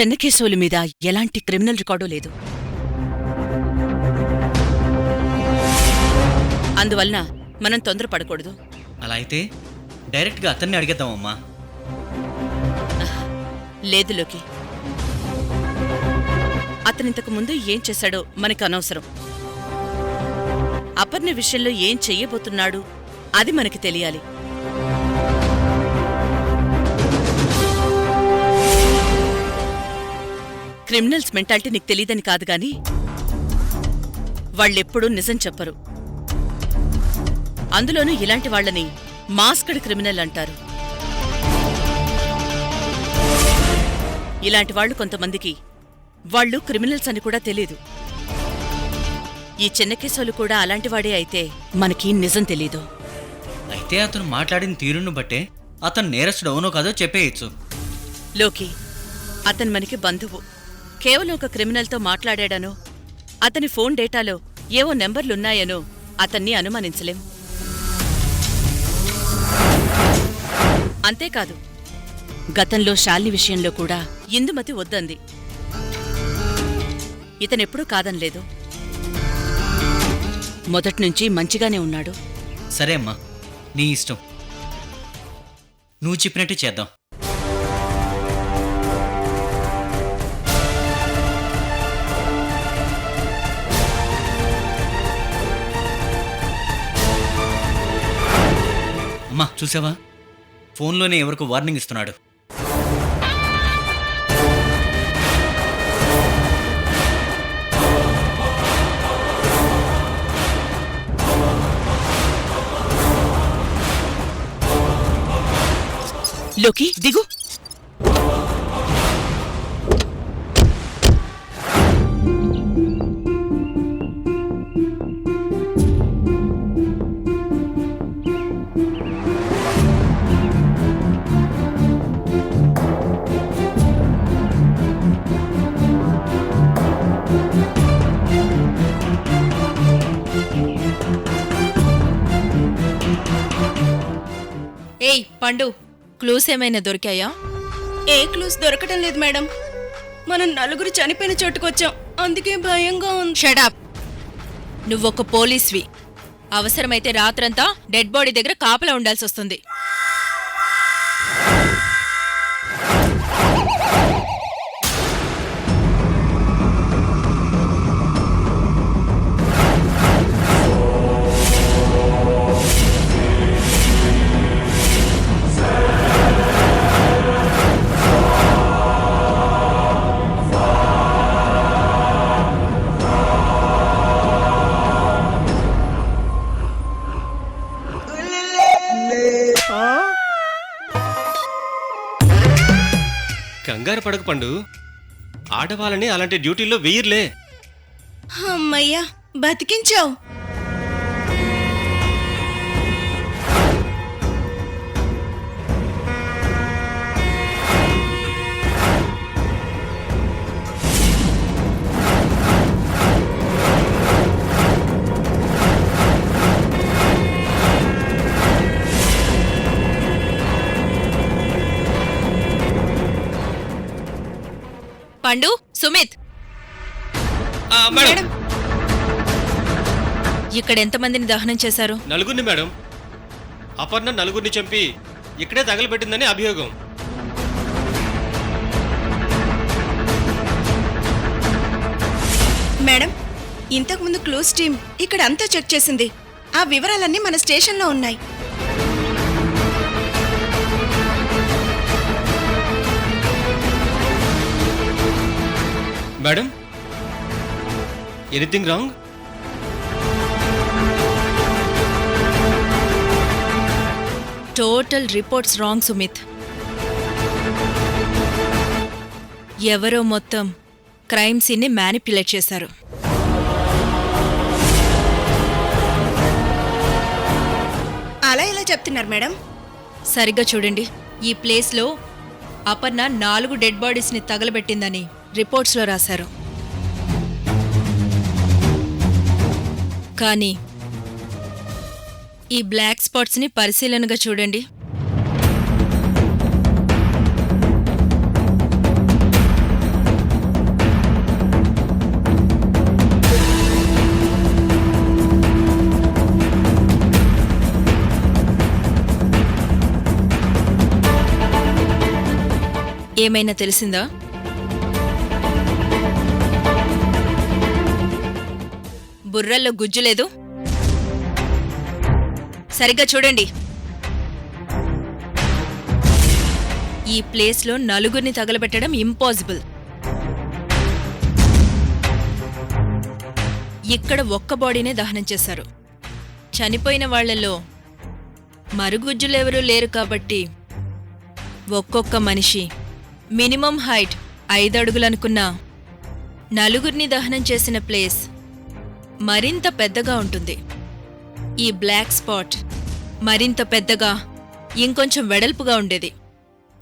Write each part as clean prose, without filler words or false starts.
చెన్నకేశవుల మీద ఎలాంటి క్రిమినల్ రికార్డూ లేదు. అందువలన మనం తొందరపడకూడదు. అలా అయితే డైరెక్ట్గా అతన్ని అడిగేద్దామమ్మా. లేదు లోకి, అతనింతకు ముందు ఏం చేశాడో మనకు అనవసరం. అపర్ణ విషయంలో ఏం చెయ్యబోతున్నాడు అది మనకి తెలియాలి. క్రిమినల్స్ మెంటాలిటీ నీకు తెలీదని కాదు గాని వాళ్ళెప్పుడూ నిజం చెప్పరు. అందులోనూ ఇలాంటి వాళ్లని మాస్క్డ్ క్రిమినల్ అంటారు. ఇలాంటి వాళ్లు కొంతమందికి వాళ్ళు క్రిమినల్స్ అని కూడా తెలీదు. ఈ చెన్నకేశవులు కూడా అలాంటివాడే అయితే మనకి నిజం తెలీదు. అయితే అతను మాట్లాడిన తీరును బట్టే అతను నేరస్తుడు అవునో కాదో చెప్పేయచ్చు. లోకి, అతను మనకి బంధువు. కేవలం ఒక క్రిమినల్తో మాట్లాడాడనో అతని ఫోన్ డేటాలో ఏవో నెంబర్లున్నాయనో అతన్ని అనుమానించలేం. అంతేకాదు, గతంలో శాలిని విషయంలో కూడా ఇందుమతి వద్దంది. ఇతనెప్పుడూ కాదనలేదు. మొదట్నుంచి మంచిగానే ఉన్నాడు. సరే అమ్మా, నీ ఇష్టం. నువ్వు చెప్పినట్టే చేద్దాం. అమ్మా చూసావా, ఫోన్లోనే ఎవరికి వార్నింగ్ ఇస్తున్నాడు. లోకి దిగు. ఏయ్ పండు, క్లూస్ ఏమైనా దొరికాయా? ఏ క్లూస్ దొరకటం లేదు మేడం. మనం నలుగురు చనిపోయిన చోటుకొచ్చాం, అందుకే భయంగా ఉంది. షడప్. నువ్వొక పోలీస్వి. అవసరమైతే రాత్రంతా డెడ్ బాడీ దగ్గర కాపలా ఉండాల్సి వస్తుంది. కంగారు పడక పండు, ఆడవాళ్ళని అలాంటి డ్యూటీల్లో వెయ్యర్లే. అమ్మయ్యా, బతికించావు. పండు, సుమిత్, మేడం, ఇక్కడ ఎంతమందిని దహనం చేశారు? నలుగురిని మేడం. అపర్ణ నలుగురిని చంపి ఇక్కడే తగలబెట్టిందని అభియోగం. మేడం, ఇంతకుముందు క్లూస్ టీం ఇక్కడ అంతా చెక్ చేసింది. ఆ వివరాలన్నీ మన స్టేషన్లో ఉన్నాయి. Madam, anything wrong? Total reports wrong Sumit. ఎవరో మొత్తం క్రైమ్ సీన్ని మ్యానిప్యులేట్ చేశారు. అలా ఎలా చెప్తున్నారు మేడం? సరిగ్గా చూడండి. ఈ ప్లేస్లో అపర్ణ 4 డెడ్ బాడీస్ని తగలబెట్టిందని రిపోర్ట్స్లో రాశారు. కానీ ఈ బ్లాక్ స్పాట్స్ని పరిశీలనగా చూడండి. ఏమైనా తెలిసిందా? బుర్రల్లో గుజ్జు లేదు. సరిగ్గా చూడండి. ఈ ప్లేస్లో నలుగురిని తగలబెట్టడం ఇంపాసిబుల్. ఇక్కడ ఒక్క బాడీనే దహనం చేశారు. చనిపోయిన వాళ్లలో మరుగుజ్జులెవరూ లేరు కాబట్టి ఒక్కొక్క మనిషి మినిమం హైట్ 5 అడుగులనుకున్నా నలుగురిని దహనం చేసిన ప్లేస్ మరింత పెద్దగా ఉంటుంది. ఈ బ్లాక్ స్పాట్ మరింత పెద్దగా ఇంకొంచెం వెడల్పుగా ఉండేది.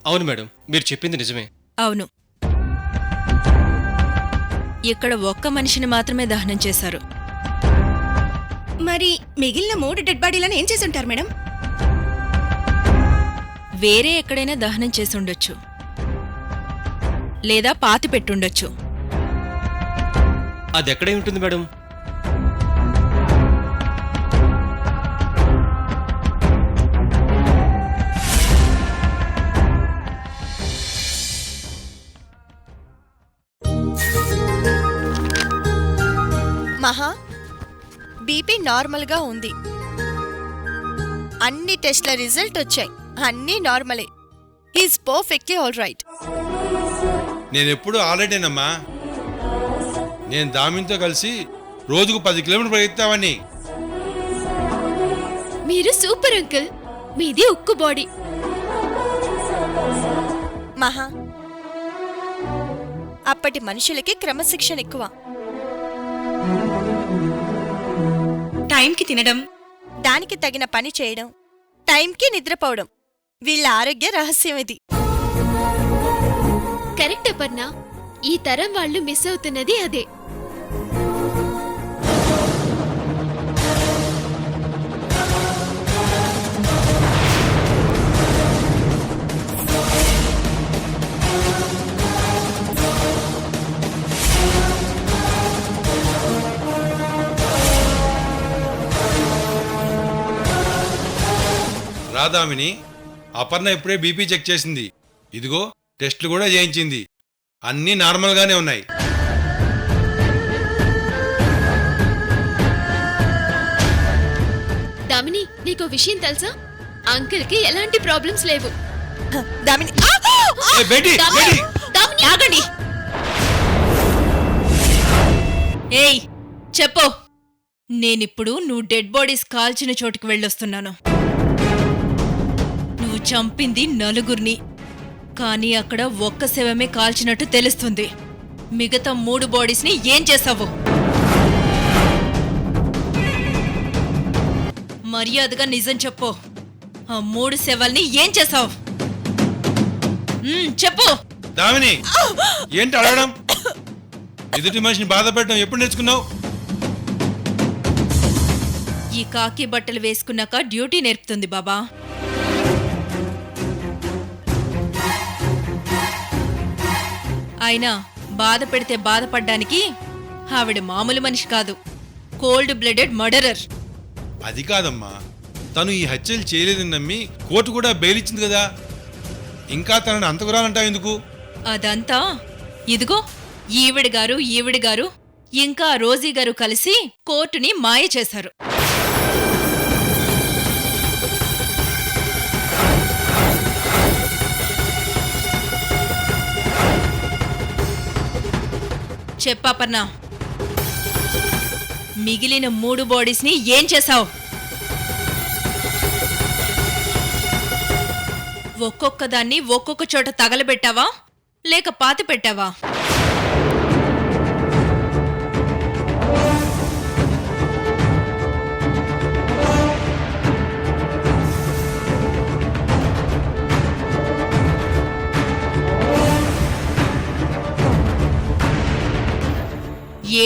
అవును మేడం, మీరు చెప్పింది నిజమే. అవును, ఇక్కడ ఒక్క మనిషిని మాత్రమే దహనం చేశారు. మరి మిగిలిన 3 డెడ్ బాడీలను ఏం చేసి ఉంటారు మేడం? వేరే ఎక్కడైనా దహనం చేసి ఉండొచ్చు, లేదా పాతి పెట్టుండొచ్చు. అది ఎక్కడై ఉంటుంది మేడం? మహా, బీపీ నార్మల్గా ఉంది. అన్ని టెస్ట్ల రిజల్ట్ వచ్చాయి. అన్నీ నార్మలే. Is perfectly all right. నేనెప్పుడు ఆల్రెడీనమ్మా. నేను దామిన్తో కలిసి రోజుకు 10 కిలోమీటర్లు పరిగెత్తావని. మీరు సూపర్ అంకుల్. మీది ఉక్కు బాడీ. మహా, అప్పటి మనుషులకి క్రమశిక్షణ ఎక్కువ. టైంకి తినడం, దానికి తగిన పని చేయడం, టైంకి నిద్రపోవడం వీళ్ళ ఆరోగ్య రహస్యం ఇది. కరెక్ట్ అపర్ణ. ఈ తరం వాళ్ళు మిస్ అవుతున్నది అదే. రాదామిని, అపర్ణ ఇప్పుడే బీపీ చెక్ చేసింది. ఇదిగో టెస్టులు కూడా చేయించింది. అన్నీ నార్మల్గానే ఉన్నాయి. దామిని, నీకో విషయం తెలుసా? అంకుల్ కి ఎలాంటి ప్రాబ్లమ్స్ లేవు. దామిని, ఏ, బేటీ, బేటీ! ఆగండి. ఏయ్, చెప్పు. నేనిప్పుడు నువ్వు డెడ్ బాడీస్ కాల్చిన చోటుకు వెళ్ళొస్తున్నాను. నువ్వు చంపింది 4 కానీ అక్కడ ఒక్క శవమే కాల్చినట్టు తెలుస్తుంది. మిగతా 3 బాడీస్ని ఏం చేసావు? మర్యాదగా నిజం చెప్పు. ఆ 3 శవాల్ని ఏం చేసావు? చెప్పు. దామిని, ఏంటి అడగడం? ఎదుటి మనిషిని బాధ పెట్టడం ఎప్పుడు నేర్చుకున్నావు? ఈ కాకి బట్టలు వేసుకున్నాక డ్యూటీ నేర్పుతుంది బాబా. అయినా బాధ పెడితే బాధపడ్డానికి ఆవిడ మామూలు మనిషి కాదు. Cold blooded murderer. అది కాదమ్మా, తను ఈ హత్యలు చేయలేదని నమ్మి కోర్టు కూడా బెయిల్ ఇచ్చింది కదా. ఇంకా తనని అంతకురాలంటావు ఎందుకు? అదంతా ఇదిగో ఈవిడ గారు ఇంకా రోజీ గారు కలిసి కోర్టుని మాయ చేశారు. చెప్పాపన్నా, మిగిలిన 3 బాడీస్ని ఏం చేశావు? ఒక్కొక్క దాన్ని ఒక్కొక్క చోట తగలబెట్టావా లేక పాతి పెట్టావా?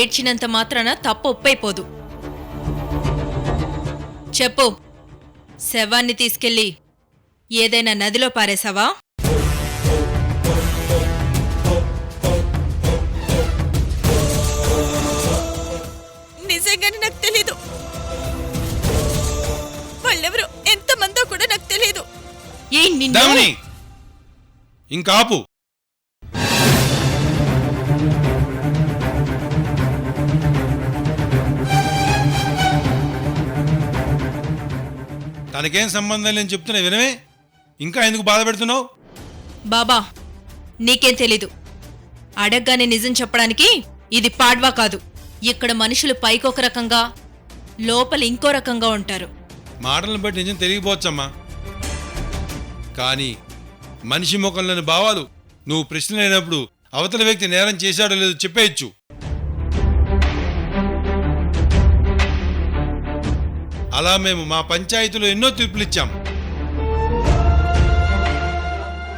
ఏడ్చినంత మాత్రాన తప్పు ఒప్పైపోదు. చెప్పు, శవాన్ని తీసుకెళ్ళి ఏదైనా నదిలో పారేశావా? నిజంగానే నాకు తెలీదు. వాళ్ళెవరు, ఎంతమందో కూడా నాకు తెలీదు. ఏ నిన్ను దామిని, ఇంకా ఆపు. మనకేం సంబంధం లేని చెప్తున్నా వినవే, ఇంకా ఎందుకు బాధ పెడుతున్నావు? బాబా నీకేం తెలీదు. అడగ్గానే నిజం చెప్పడానికి ఇది పాడ్వా కాదు. ఇక్కడ మనుషులు పైకొక రకంగా లోపల ఇంకో రకంగా ఉంటారు. మాటలను బట్టి నిజం తెలియకపోవచ్చమ్మా, కానీ మనిషి ముఖంలోని భావాలు నువ్వు ప్రశ్న అయినప్పుడు అవతల వ్యక్తి నేరం చేశాడో లేదో చెప్పేయచ్చు. అలా మేము మా పంచాయతీలో ఎన్నో తీర్పులు ఇచ్చాం.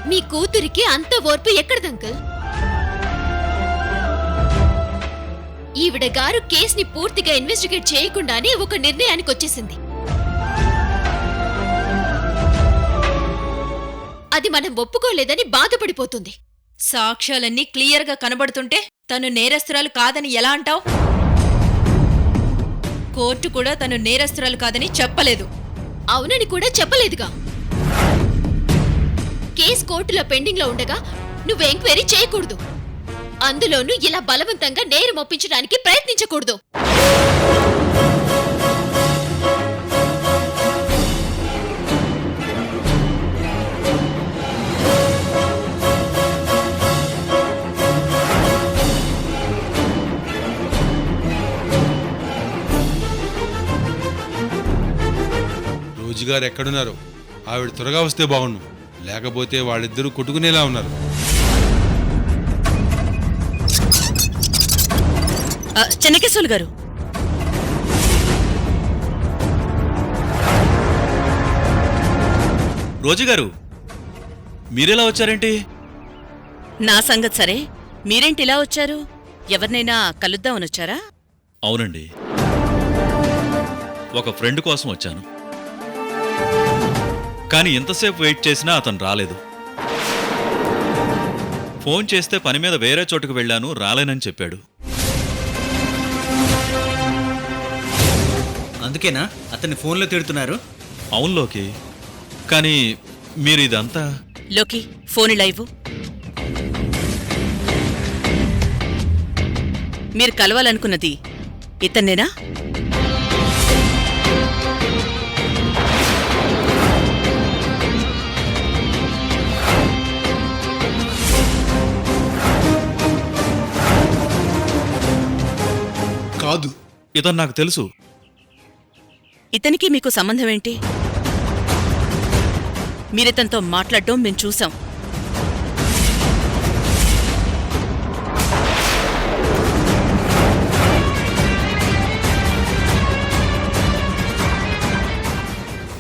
మీ కూతురికి అంత ఓర్పు ఎక్కడది అంకుల్? ఈవిడ గారు కేసుని పూర్తిగా ఇన్వెస్టిగేట్ చేయకుండానే ఒక నిర్ణయానికి వచ్చేసింది. అది మనం ఒప్పుకోలేదని బాధపడిపోతుంది. సాక్ష్యాలన్నీ క్లియర్గా కనబడుతుంటే తను నేరస్తురాలు కాదని ఎలా అంటావు? కోర్టు కూడా తను నేరస్తురాలు కాదని చెప్పలేదు. అవునని కూడా చెప్పలేదుగా. కేసు కోర్టులో పెండింగ్ లో ఉండగా నువ్వు ఎంక్వైరీ చేయకూడదు. అందులోనూ ఇలా బలవంతంగా నేరం ఒప్పించడానికి ప్రయత్నించకూడదు. రోజుగారు ఎక్కడున్నారు? ఆవిడ త్వరగా వస్తే బాగుండు, లేకపోతే వాళ్ళిద్దరూ కొట్టుకునేలా ఉన్నారు. చెన్నకేశ్వర్ గారు, రోజుగారు మీరెలా వచ్చారేంటి? నా సంగతి సరే, మీరేంటి ఇలా వచ్చారు? ఎవరినైనా కలుద్దామని వచ్చారా? అవునండి, ఒక ఫ్రెండ్ కోసం వచ్చాను. కానీ ఎంతసేపు వెయిట్ చేసినా అతను రాలేదు. ఫోన్ చేస్తే పని మీద వేరే చోటుకు వెళ్ళాను, రాలేనని చెప్పాడు. అందుకేనా అతన్ని ఫోన్లో తిడుతున్నారు? అవునులోకి, కానీ మీరు ఇదంతా... లోకి ఫోన్ ఇలా ఇవ్వు. మీరు కలవాలనుకున్నది ఇతన్నేనా? కాదు, ఇతను నాకు తెలుసు. ఇతనికి మీకు సంబంధం ఏంటి? మీరితనితో మాట్లాడడం మేము చూసాం.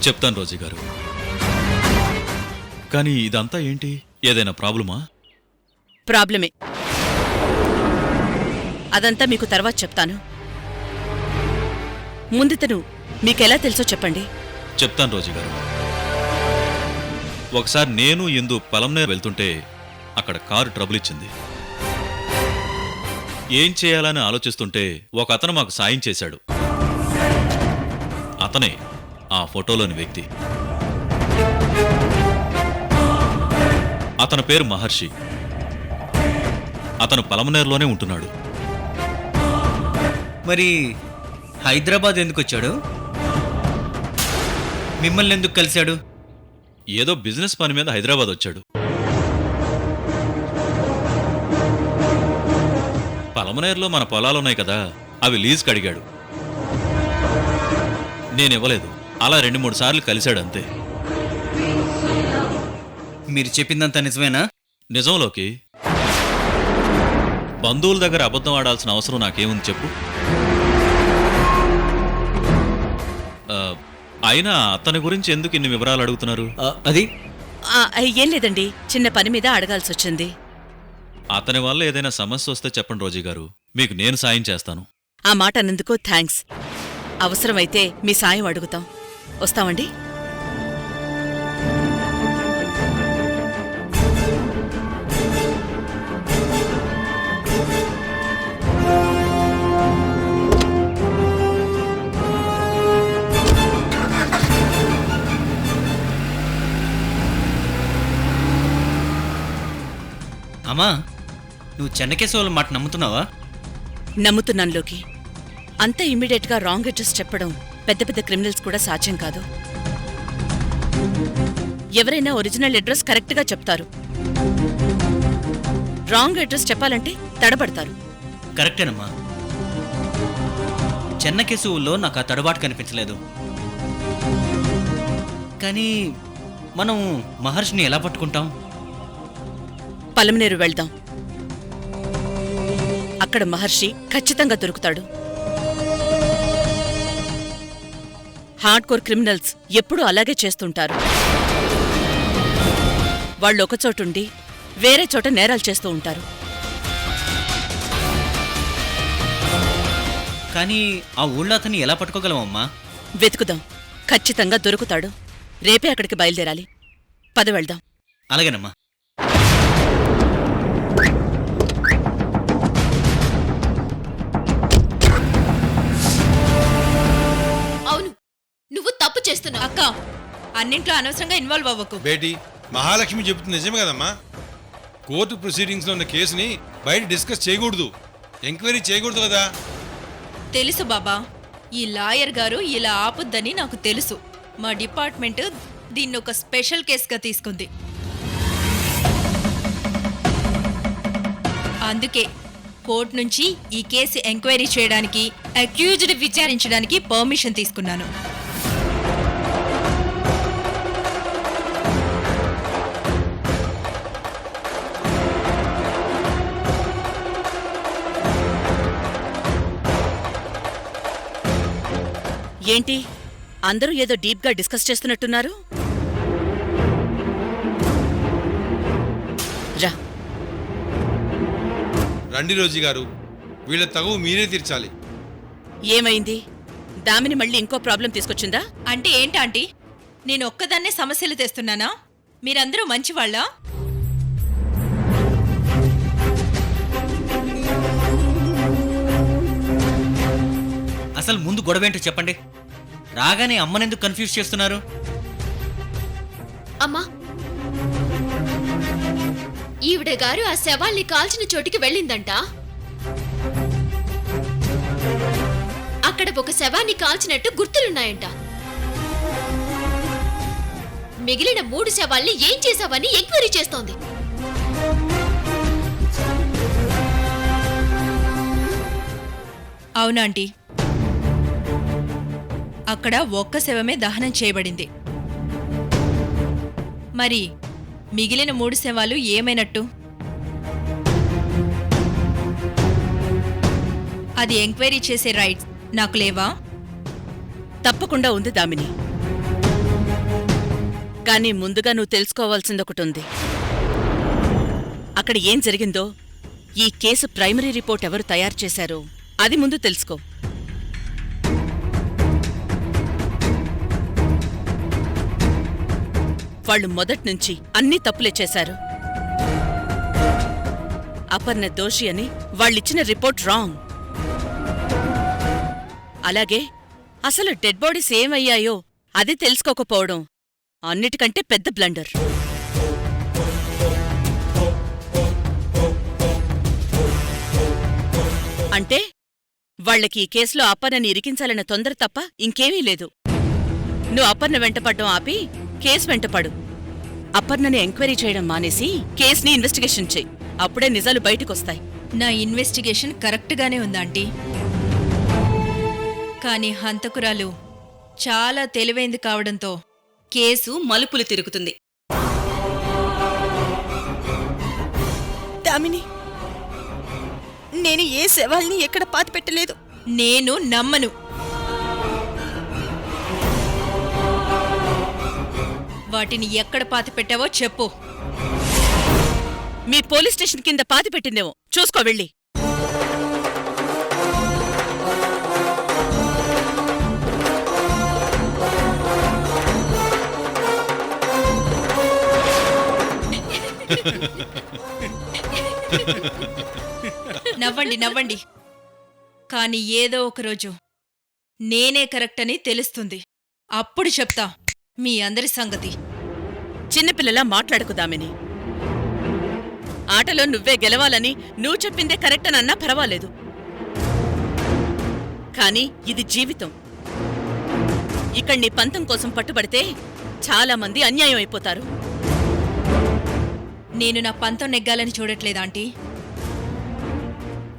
చెప్తాను రోజీ గారు, కానీ ఇదంతా ఏంటి? ఏదైనా ప్రాబ్లమా? ప్రాబ్లమే. అదంతా మీకు తర్వాత చెప్తాను. ముందితను మీకెలా తెలుసో చెప్పండి. చెప్తాను రోజీ గారు. ఒకసారి నేను ఇందు పలంనేరు వెళ్తుంటే అక్కడ కారు ట్రబుల్ ఇచ్చింది. ఏం చేయాలని ఆలోచిస్తుంటే ఒక అతను మాకు సాయం చేశాడు. అతనే ఆ ఫోటోలోని వ్యక్తి. అతని పేరు మహర్షి. అతను పలమనేరులోనే ఉంటున్నాడు. మరి హైదరాబాద్ ఎందుకు వచ్చాడు? మిమ్మల్ని ఎందుకు కలిశాడు? ఏదో బిజినెస్ పని మీద హైదరాబాద్ వచ్చాడు. పలమనేరులో మన పొలాలున్నాయి కదా, అవి లీజుకి అడిగాడు. నేనివ్వలేదు. అలా 2-3 సార్లు కలిశాడంతే. మీరు చెప్పిందంతా నిజమేనా? నిజంలోకి బంధువుల దగ్గర అబద్ధం ఆడాల్సిన అవసరం నాకేముంది చెప్పు. అయినా అతని గురించి ఎందుకు ఇన్ని వివరాలు అడుగుతున్నారు? అది ఏం లేదండి, చిన్న పని మీద అడగాల్సొచ్చింది. అతని వల్ల ఏదైనా సమస్య వస్తే చెప్పండి రోజీ గారు, మీకు నేను సాయం చేస్తాను. ఆ మాట అన్నందుకు థ్యాంక్స్. అవసరమైతే మీ సాయం అడుగుతాం. వస్తామండి. అమ్మా, నువ్వు చెన్నకేశవుల మాట నమ్ముతున్నావా? నమ్ముతున్నాను లోకి. అంత ఇమ్మీడియట్గా రాంగ్ అడ్రస్ చెప్పడం పెద్ద పెద్ద క్రిమినల్స్ కూడా సాధ్యం కాదు. ఎవరైనా ఒరిజినల్ అడ్రస్ కరెక్ట్గా చెప్తారు. రాంగ్ అడ్రస్ చెప్పాలంటే తడబడతారు. కరెక్టేనమ్మా. చెన్న కేసులో నాకు ఆ తడబాటు కనిపించలేదు. కానీ మనం మహర్షిని ఎలా పట్టుకుంటాం? పలమనేరు వెళ్దాం. అక్కడ మహర్షి ఖచ్చితంగా దొరుకుతాడు. హార్డ్ కోర్ క్రిమినల్స్ ఎప్పుడూ అలాగే చేస్తుంటారు. వాళ్ళు ఒకచోటుండి వేరే చోట నేరాలు చేస్తూ ఉంటారు. కానీ ఆ ఊళ్ళో అతన్ని ఎలా పట్టుకోగలమమ్మా? వెతుకుదాం. ఖచ్చితంగా దొరుకుతాడు. రేపే అక్కడికి బయలుదేరాలి. పద వెళ్దాం. అలాగేనమ్మా. అవును, నువ్వు తప్పు చేస్తున్నావు. అక్క, అన్నింట్లో అనవసరంగా ఇన్వాల్వ్ అవ్వకు. బేటీ, మహాలక్ష్మి చెబుతుంది నిజమే కదమ్మా. కోర్టు ప్రొసీడింగ్స్లో ఉన్న కేసుని బయట డిస్కస్ చేయకూడదు, ఎంక్వైరీ చేయకూడదు కదా. తెలుసు బాబా, ఈ లాయర్ గారు ఇలా ఆపుద్దని నాకు తెలుసు. మా డిపార్ట్మెంట్ దీన్ని ఒక స్పెషల్ కేసుగా తీసుకుంది. అందుకే కోర్టు నుంచి ఈ కేసు ఎంక్వైరీ చేయడానికి, అక్యూజ్డ్ విచారించడానికి పర్మిషన్ తీసుకున్నాను. ఏంటి అందరూ ఏదో డీప్గా డిస్కస్ చేస్తున్నట్టున్నారు? రా. రండి రోజీ గారు, వీళ్ళ తగువు మీరే తీర్చాలి. ఏమైంది? దామిని మళ్ళీ ఇంకో ప్రాబ్లం తీసుకొచ్చిందా? అంటే ఏంటాంటీ, నేను ఒక్కదాన్నే సమస్యలు తెస్తున్నానా? మీరందరూ మంచివాళ్ళా? అసలు ముందు గొడవేంటో చెప్పండి. రాగానే అమ్మనెందుకు కన్ఫ్యూజ్ చేస్తున్నారు? అమ్మా, ఈవిడ గారు ఆ శవాల్ని కాల్చిన చోటికి వెళ్ళిందంట. అక్కడ ఒక శవాన్ని కాల్చినట్టు గుర్తులున్నాయంట. మిగిలిన 3 శవాల్ని ఏం చేశావని ఎంక్వైరీ చేస్తోంది. అవునాంటీ, అక్కడ ఒక్క శవమే దహనం చేయబడింది. మరి మిగిలిన 3 శవాలు ఏమైనట్టు? అది ఎంక్వైరీ చేసే రైట్స్ నాకు లేవా? తప్పకుండా ఉంది దామిని. కానీ ముందుగా నువ్వు తెలుసుకోవాల్సిందొకటుంది. అక్కడ ఏం జరిగిందో, ఈ కేసు ప్రైమరీ రిపోర్ట్ ఎవరు తయారు చేశారో అది ముందు తెలుసుకో. వాళ్ళు మొదట్నుంచి అన్ని తప్పులే చేశారు. అపర్ణ దోషి అని వాళ్ళిచ్చిన రిపోర్ట్ రాంగ్. అలాగే అసలు డెడ్ బాడీస్ ఏమయ్యాయో అది తెలుసుకోకపోవడం అన్నిటికంటే పెద్ద బ్లండర్. అంటే వాళ్లకి ఈ కేసులో అపర్ణని ఇరికించాలన్న తొందర తప్ప ఇంకేమీ లేదు. నువ్వు అపర్ణ వెంటపడ్డం ఆపి కేసు వెంటపడు. అపర్ణని ఎంక్వైరీ చేయడం మానేసి కేసుని ఇన్వెస్టిగేషన్ చెయ్యి. అప్పుడే నిజాలు బయటకొస్తాయి. నా ఇన్వెస్టిగేషన్ కరెక్ట్గానే ఉందాంటీ. కానీ హంతకురాలు చాలా తెలివైంది కావడంతో కేసు మలుపులు తిరుగుతుంది. దామిని, నేను ఏ శవాల్ని ఎక్కడ పాతిపెట్టలేదు. నేను నమ్మను. వాటిని ఎక్కడ పాతిపెట్టావో చెప్పు. మీ పోలీస్ స్టేషన్ కింద పాతిపెట్టిందేమో చూసుకో వెళ్ళి. నవ్వండి నవ్వండి. కాని ఏదో ఒకరోజు నేనే కరెక్ట్ అని తెలుస్తుంది. అప్పుడు చెప్తా మీ అందరి సంగతి. చిన్నపిల్లలా మాట్లాడుకుదామిని. ఆటలో నువ్వే గెలవాలని నువ్వు చెప్పిందే కరెక్ట్ అని అన్నా పర్వాలేదు. కానీ ఇది జీవితం. ఇక్కడ నీ పంతం కోసం పట్టుబడితే చాలా మంది అన్యాయం అయిపోతారు. నేను నా పంతం నెగ్గాలని చూడట్లేదు ఆంటీ,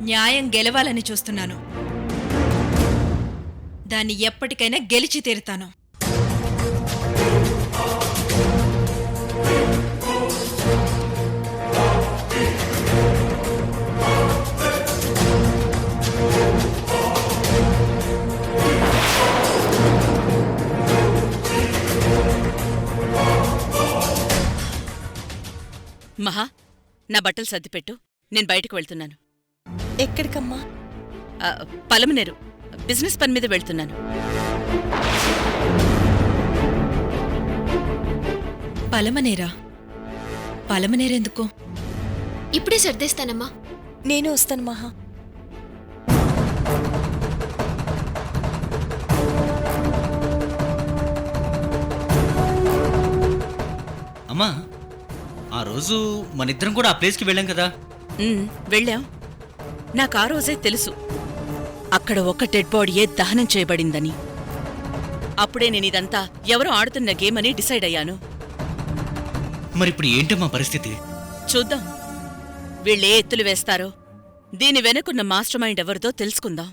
న్యాయం గెలవాలని చూస్తున్నాను. దాన్ని ఎప్పటికైనా గెలిచి తీరుతాను. మహా, నా బట్టలు సర్దిపెట్టు. నేను బయటకు వెళ్తున్నాను. ఎక్కడికమ్మా? పలమనేరు బిజినెస్ పని మీద వెళ్తున్నాను. పలమనేరా? పలమనేరెందుకు? ఇప్పుడే సర్దేస్తానమ్మా. నేను వస్తాను మహా. అమ్మా, ఆ రోజు మనిద్దరం కూడా ఆ ప్లేస్కి వెళ్ళాం కదా. వెళ్ళాం. నాకు ఆ రోజే తెలుసు అక్కడ ఒక డెడ్ బాడీయే దహనం చేయబడిందని. అప్పుడే నేనిదంతా ఎవరో ఆడుతున్న గేమ్ అని డిసైడ్ అయ్యాను. మరిప్పుడు ఏంటమ్మా పరిస్థితి? చూద్దాం. వీళ్ళే ఎత్తులు వేస్తారో, దీని వెనుకున్న మాస్టర్ మైండ్ ఎవరిదో తెలుసుకుందాం.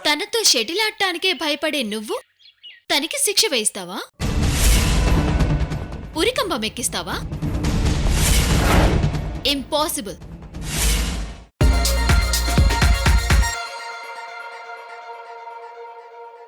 తనతో షటిల్ ఆడటానికే భయపడే నువ్వు తనకి శిక్ష వేయిస్తావా? ఉరికంబం ఎక్కిస్తావా? ఇంపాసిబుల్.